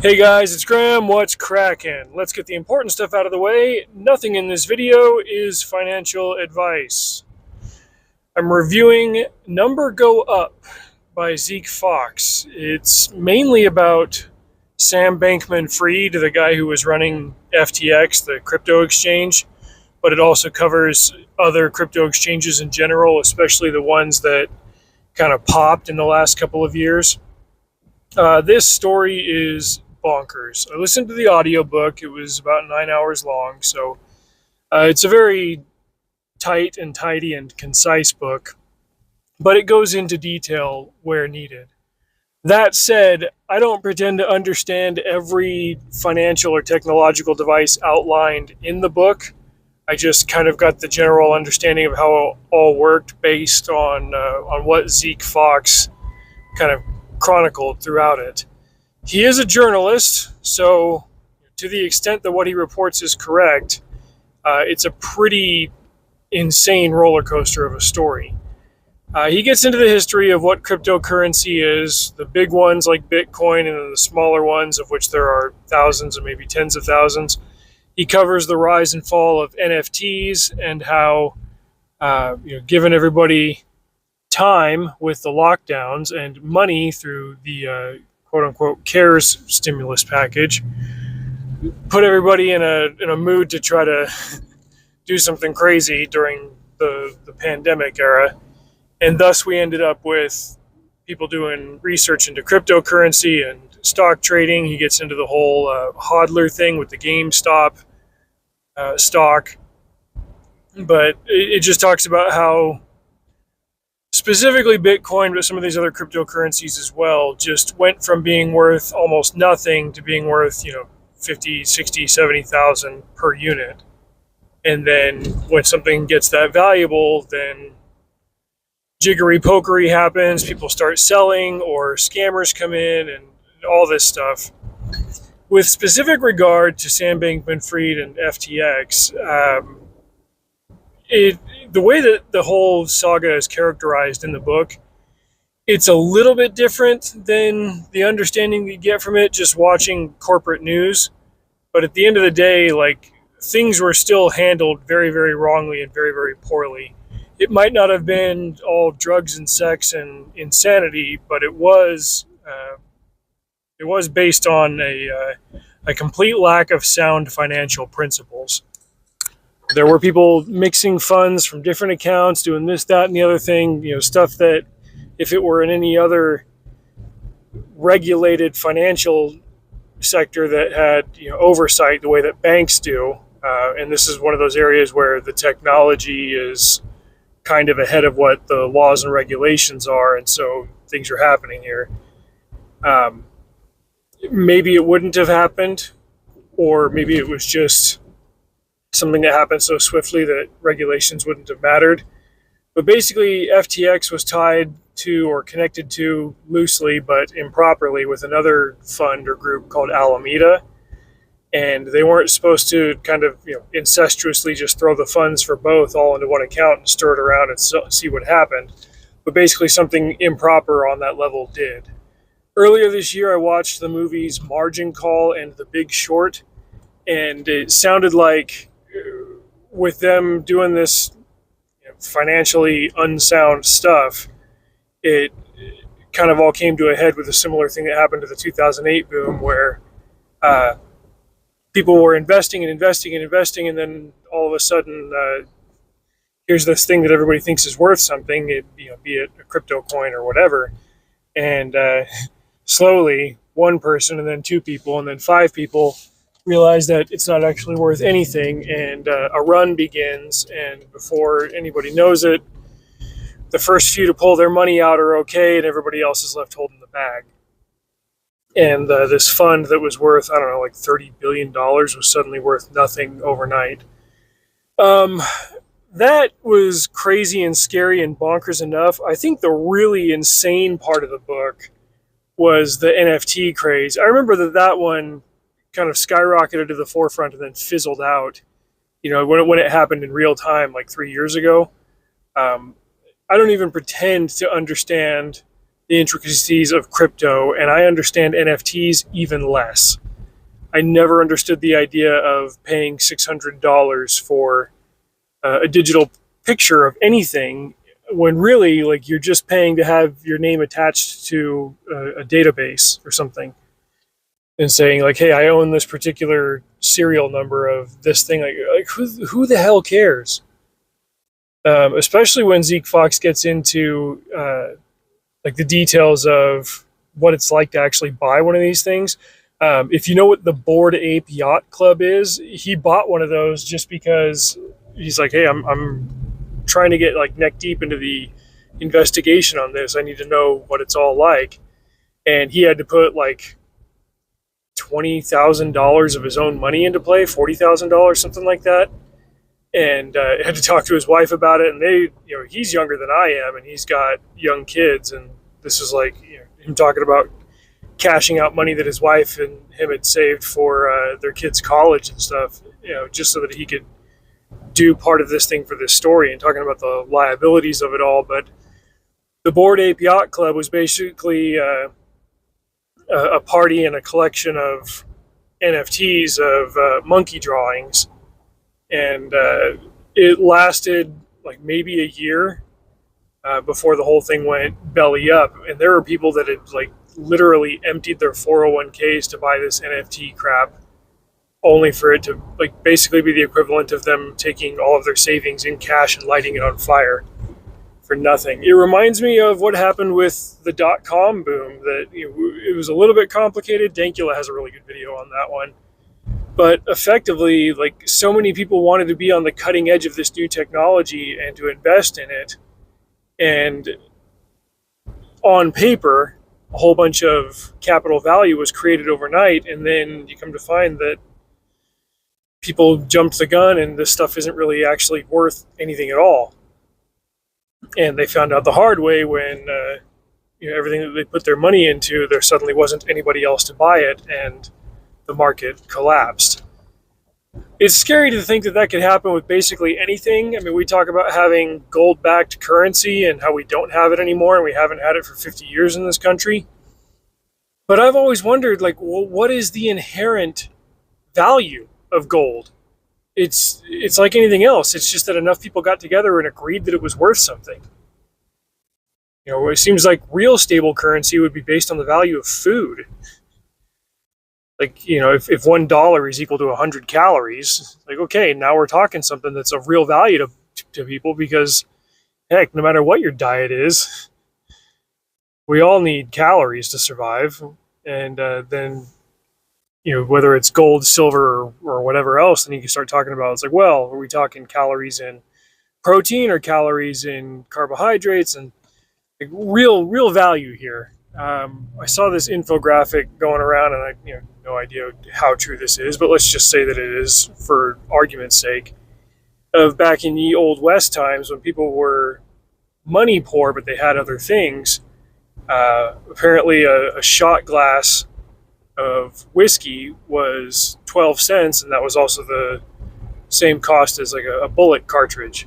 Hey guys, it's Graham. What's cracking? Let's get the important stuff out of the way. Nothing in this video is financial advice. I'm reviewing Number Go Up by Zeke Fox. It's mainly about Sam Bankman-Fried, the guy who was running FTX, the crypto exchange, but it also covers other crypto exchanges in general, especially the ones that kind of popped in the last couple of years. This story is bonkers. I listened to the audiobook. It was about 9 hours long, so it's a very tight and tidy and concise book, but it goes into detail where needed. That said, I don't pretend to understand every financial or technological device outlined in the book. I just kind of got the general understanding of how it all worked based on what Zeke Fox kind of chronicled throughout it. He is a journalist, so to the extent that what he reports is correct, it's a pretty insane roller coaster of a story. He gets into the history of what cryptocurrency is, the big ones like Bitcoin, and then the smaller ones, of which there are thousands and maybe tens of thousands. He covers the rise and fall of NFTs and how, given everybody time with the lockdowns and money through the quote-unquote CARES stimulus package, put everybody in a mood to try to do something crazy during the pandemic era. And thus we ended up with people doing research into cryptocurrency and stock trading. He gets into the whole hodler thing with the GameStop stock. But it just talks about how specifically Bitcoin, but some of these other cryptocurrencies as well, just went from being worth almost nothing to being worth, 50, 60, 70,000 per unit. And then when something gets that valuable, then jiggery pokery happens, people start selling or scammers come in and all this stuff. With specific regard to Sam Bankman-Fried and FTX, the way that the whole saga is characterized in the book, it's a little bit different than the understanding you get from it just watching corporate news. But at the end of the day, things were still handled very, very wrongly and very, very poorly. It might not have been all drugs and sex and insanity, but it was based on a complete lack of sound financial principles. There were people mixing funds from different accounts, doing this, that, and the other thing, stuff that if it were in any other regulated financial sector that had, oversight the way that banks do, and this is one of those areas where the technology is kind of ahead of what the laws and regulations are, and so things are happening here. Maybe it wouldn't have happened, or maybe it was just something that happened so swiftly that regulations wouldn't have mattered. But basically, FTX was tied to or connected to loosely but improperly with another fund or group called Alameda. And they weren't supposed to kind of incestuously just throw the funds for both all into one account and stir it around and see what happened. But basically something improper on that level did. Earlier this year, I watched the movies Margin Call and The Big Short, and it sounded like with them doing this financially unsound stuff, it kind of all came to a head with a similar thing that happened to the 2008 boom where people were investing and investing and investing, and then all of a sudden here's this thing that everybody thinks is worth something, be it a crypto coin or whatever, and slowly one person and then two people and then five people realize that it's not actually worth anything, and a run begins, and before anybody knows it, the first few to pull their money out are okay, and everybody else is left holding the bag. And this fund that was worth, like $30 billion was suddenly worth nothing overnight. That was crazy and scary and bonkers enough. I think the really insane part of the book was the NFT craze. I remember that one kind of skyrocketed to the forefront and then fizzled out, when it happened in real time, like 3 years ago. I don't even pretend to understand the intricacies of crypto, and I understand NFTs even less. I never understood the idea of paying $600 for a digital picture of anything when really, like, you're just paying to have your name attached to a database or something, and saying like, hey, I own this particular serial number of this thing. Like who the hell cares? Especially when Zeke Fox gets into like the details of what it's like to actually buy one of these things. If you know what the Bored Ape Yacht Club is, he bought one of those just because he's like, hey, I'm trying to get like neck deep into the investigation on this. I need to know what it's all like. And he had to put like $20,000 of his own money into play, $40,000, something like that. And had to talk to his wife about it. And they, he's younger than I am, and he's got young kids. And this is like him talking about cashing out money that his wife and him had saved for their kids' college and stuff, just so that he could do part of this thing for this story, and talking about the liabilities of it all. But the Bored Ape Yacht Club was basically a party and a collection of NFTs of monkey drawings. And it lasted like maybe a year before the whole thing went belly up. And there were people that had like literally emptied their 401ks to buy this NFT crap, only for it to like basically be the equivalent of them taking all of their savings in cash and lighting it on fire for nothing. It reminds me of what happened with the .com boom. That it was a little bit complicated. Dankula has a really good video on that one. But effectively, like, so many people wanted to be on the cutting edge of this new technology and to invest in it. And on paper, a whole bunch of capital value was created overnight. And then you come to find that people jumped the gun and this stuff isn't really actually worth anything at all. And they found out the hard way when everything that they put their money into, there suddenly wasn't anybody else to buy it, and the market collapsed. It's scary to think that that could happen with basically anything. I mean, we talk about having gold-backed currency and how we don't have it anymore, and we haven't had it for 50 years in this country. But I've always wondered, like, well, what is the inherent value of gold? It's like anything else. It's just that enough people got together and agreed that it was worth something. It seems like real stable currency would be based on the value of food. Like, if $1 is equal to 100 calories, like, okay, now we're talking something that's of real value to people, because, heck, no matter what your diet is, we all need calories to survive. And then, whether it's gold, silver, or whatever else, then you can start talking about, it's like, well, are we talking calories in protein or calories in carbohydrates? And like, real value here. I saw this infographic going around, and I have no idea how true this is, but let's just say that it is for argument's sake, of back in the Old West times when people were money poor but they had other things. Apparently a shot glass of whiskey was 12 cents, and that was also the same cost as like a bullet cartridge.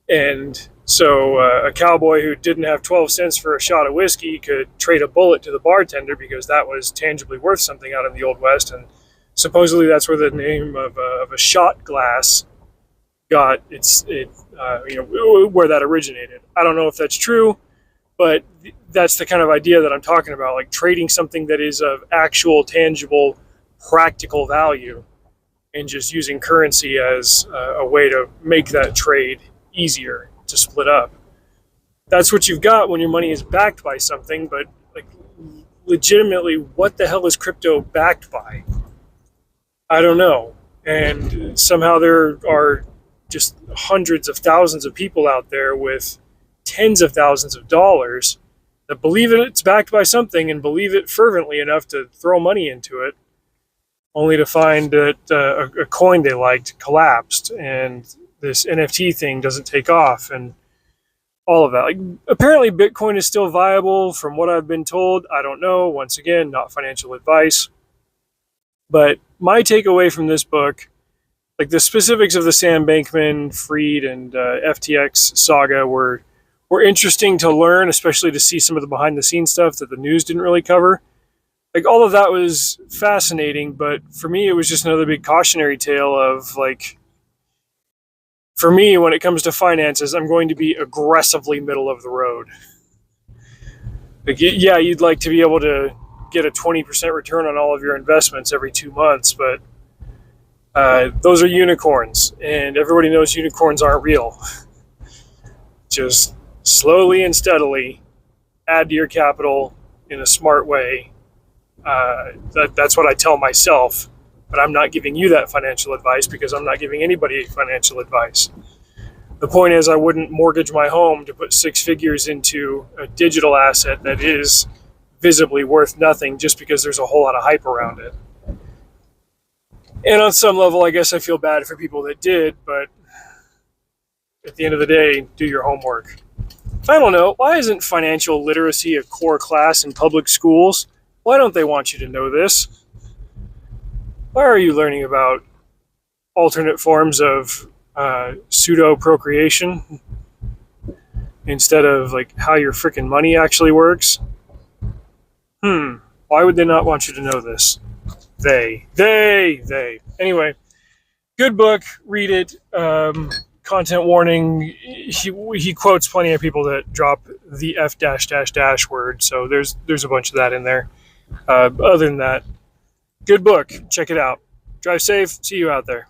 And so a cowboy who didn't have 12 cents for a shot of whiskey could trade a bullet to the bartender, because that was tangibly worth something out in the Old West. And supposedly that's where the name of a shot glass got where that originated. I don't know if that's true, but that's the kind of idea that I'm talking about, like trading something that is of actual, tangible, practical value, and just using currency as a way to make that trade easier to split up. That's what you've got when your money is backed by something. But like, legitimately, what the hell is crypto backed by? I don't know. And somehow there are just hundreds of thousands of people out there with tens of thousands of dollars that believe it's backed by something and believe it fervently enough to throw money into it, only to find that a coin they liked collapsed, and this NFT thing doesn't take off, and all of that. Like, apparently Bitcoin is still viable from what I've been told. I don't know. Once again, not financial advice. But my takeaway from this book, like the specifics of the Sam Bankman-Fried and FTX saga were were interesting to learn, especially to see some of the behind the scenes stuff that the news didn't really cover. Like, all of that was fascinating, but for me, it was just another big cautionary tale of, like, for me, when it comes to finances, I'm going to be aggressively middle of the road. Like, yeah, you'd like to be able to get a 20% return on all of your investments every 2 months, but those are unicorns, and everybody knows unicorns aren't real. Just slowly and steadily add to your capital in a smart way. That's what I tell myself, but I'm not giving you that financial advice because I'm not giving anybody financial advice. The point is, I wouldn't mortgage my home to put 6 figures into a digital asset that is visibly worth nothing just because there's a whole lot of hype around it. And on some level, I guess I feel bad for people that did, but at the end of the day, do your homework. Final note, why isn't financial literacy a core class in public schools? Why don't they want you to know this? Why are you learning about alternate forms of pseudo-procreation instead of, like, how your freaking money actually works? Why would they not want you to know this? They. Anyway, good book. Read it. Content warning. He quotes plenty of people that drop the F -- word, so there's a bunch of that in there. Other than that, good book. Check it out. Drive safe. See you out there.